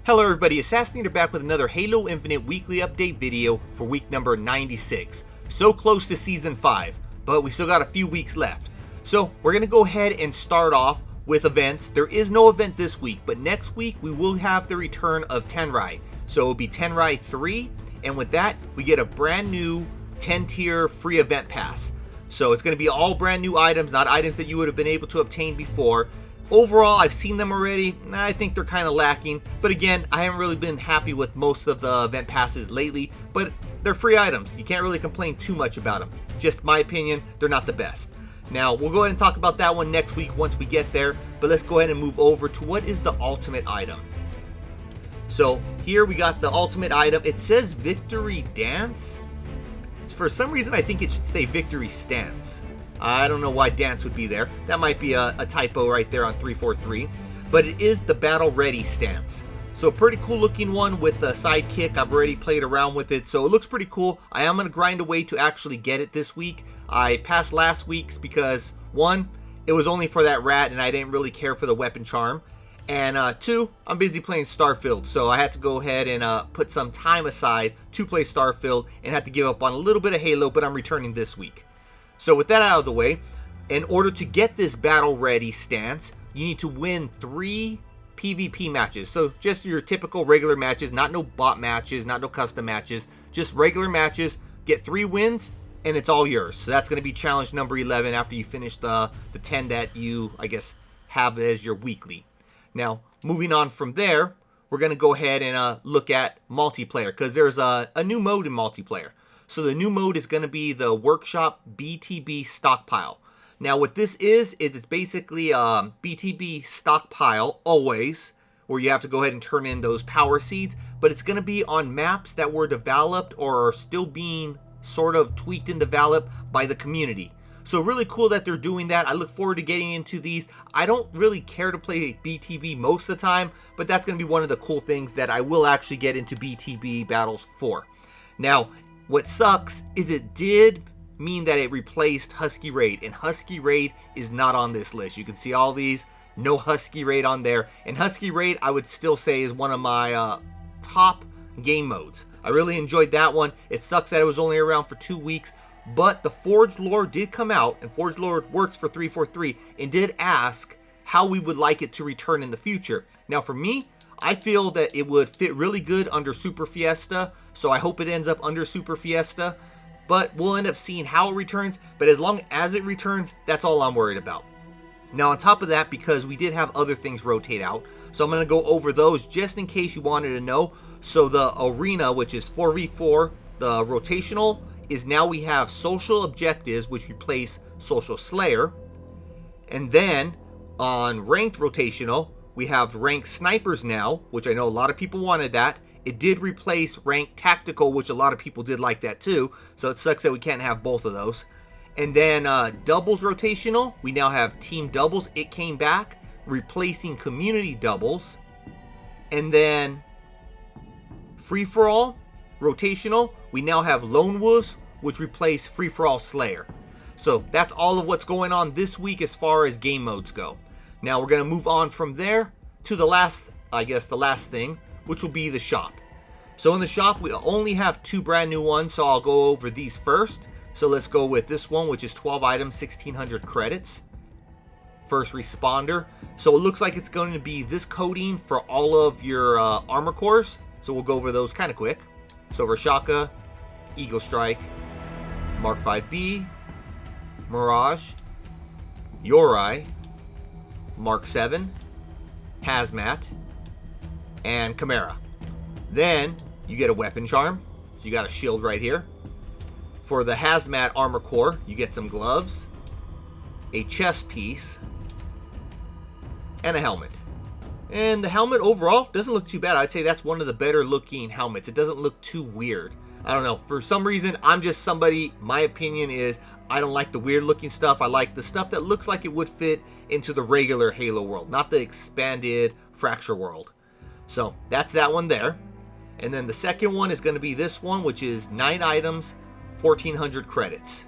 Hello everybody, Assassinator back with another Halo Infinite weekly update video for week number 96. So close to season 5, but we still got a few weeks left. So we're going to go ahead and start off with events. There is no event this week, but next week we will have the return of Tenrai. So it'll be Tenrai 3, and with that we get a brand new 10 tier free event pass. So it's going to be all brand new items, not items that you would have been able to obtain before. Overall, I've seen them already. I think they're kind of lacking. But again, I haven't really been happy with most of the event passes lately. But they're free items. You can't really complain too much about them. Just my opinion, they're not the best. Now, we'll go ahead and talk about that one next week once we get there. But let's go ahead and move over to what is the ultimate item. So here we got the ultimate item. It says Victory Dance. For some reason, I think it should say Victory Stance. I don't know why dance would be there. That might be a typo right there on 343. But it is the Battle Ready stance. So a pretty cool looking one with the sidekick. I've already played around with it, so it looks pretty cool. I am going to grind away to actually get it this week. I passed last week's because, one, it was only for that rat and I didn't really care for the weapon charm. And two, I'm busy playing Starfield, so I had to go ahead and put some time aside to play Starfield and had to give up on a little bit of Halo, but I'm returning this week. So with that out of the way, in order to get this Battle Ready stance, you need to win 3 PvP matches. So just your typical regular matches, not no bot matches, not no custom matches, just regular matches. Get 3 wins and it's all yours. So that's going to be challenge number 11 after you finish the 10 that you, I guess, have as your weekly. Now, moving on from there, we're going to go ahead and look at multiplayer because there's a new mode in multiplayer. So the new mode is going to be the Workshop BTB Stockpile. Now what this is it's basically BTB Stockpile always, where you have to go ahead and turn in those power seeds. But it's going to be on maps that were developed or are still being sort of tweaked and developed by the community. So really cool that they're doing that. I look forward to getting into these. I don't really care to play BTB most of the time, but that's going to be one of the cool things that I will actually get into BTB battles for. Now, what sucks is it did mean that it replaced Husky Raid, and Husky Raid is not on this list. You can see all these, no Husky Raid on there. And Husky Raid, I would still say, is one of my top game modes. I really enjoyed that one. It sucks that it was only around for 2 weeks, but the Forged Lore did come out, and Forged Lore works for 343, and did ask how we would like it to return in the future. Now for me, I feel that it would fit really good under Super Fiesta, so I hope it ends up under Super Fiesta, but we'll end up seeing how it returns. But as long as it returns, that's all I'm worried about. Now on top of that, because we did have other things rotate out, so I'm going to go over those just in case you wanted to know. So the Arena, which is 4v4, the rotational, is now we have Social Objectives, which replace Social Slayer. And then on Ranked Rotational, we have Ranked Snipers now, which I know a lot of people wanted that. It did replace Ranked Tactical, which a lot of people did like that too. So it sucks that we can't have both of those. And then Doubles Rotational, we now have Team Doubles. It came back, replacing Community Doubles. And then Free For All Rotational, we now have Lone Wolves, which replace Free For All Slayer. So that's all of what's going on this week as far as game modes go. Now we're going to move on from there to the last, I guess the last thing, which will be the shop. So in the shop, we only have 2 brand new ones, so I'll go over these first. So let's go with this one, which is 12 items, 1600 credits. First Responder. So it looks like it's going to be this coding for all of your armor cores. So we'll go over those kind of quick. So Rashaka, Eagle Strike, Mark 5B, Mirage, Yorai, Mark 7, Hazmat, and Chimera. Then you get a weapon charm, so you got a shield right here. For the Hazmat armor core, you get some gloves, a chest piece, and a helmet. And the helmet overall doesn't look too bad. I'd say that's one of the better looking helmets. It doesn't look too weird. I don't know. For some reason, I'm just somebody, my opinion is I don't like the weird looking stuff. I like the stuff that looks like it would fit into the regular Halo world, not the expanded Fracture world. So that's that one there. And then the second one is going to be this one, which is 9 items, 1400 credits.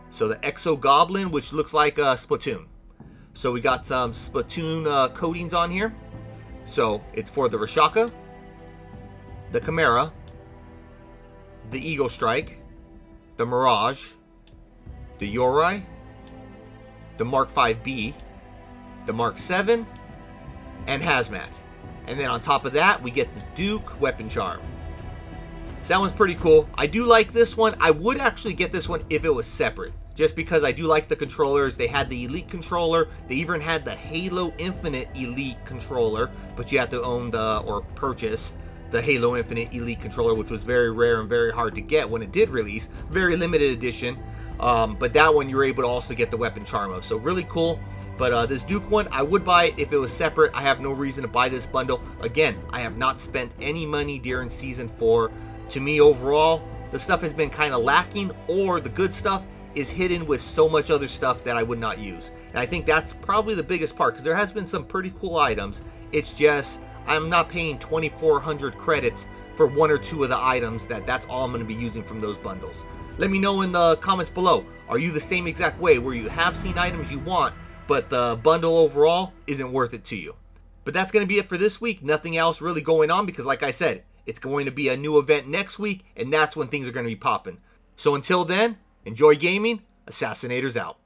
So the Exo Goblin, which looks like a Splatoon. So we got some Splatoon coatings on here. So it's for the Rashaka, the Chimera, the Eagle Strike, the Mirage, the Yori, the Mark 5B, the Mark 7, and Hazmat. And then on top of that, we get the Duke Weapon Charm. So that one's pretty cool. I do like this one. I would actually get this one if it was separate, just because I do like the controllers. They had the Elite controller. They even had the Halo Infinite Elite controller, but you have to own or purchase the Halo Infinite Elite controller, which was very rare and very hard to get when it did release. Very limited edition. But that one you're able to also get the Weapon Charm of. So really cool. But this Duke one, I would buy it if it was separate. I have no reason to buy this bundle. Again, I have not spent any money during Season 4. To me, overall, the stuff has been kind of lacking, or the good stuff is hidden with so much other stuff that I would not use. And I think that's probably the biggest part, because there has been some pretty cool items. It's just, I'm not paying 2,400 credits for one or two of the items. That's all I'm going to be using from those bundles. Let me know in the comments below. Are you the same exact way, where you have seen items you want, but the bundle overall isn't worth it to you? But that's going to be it for this week. Nothing else really going on, because like I said, it's going to be a new event next week, and that's when things are going to be popping. So until then, enjoy gaming. Assassinator's out.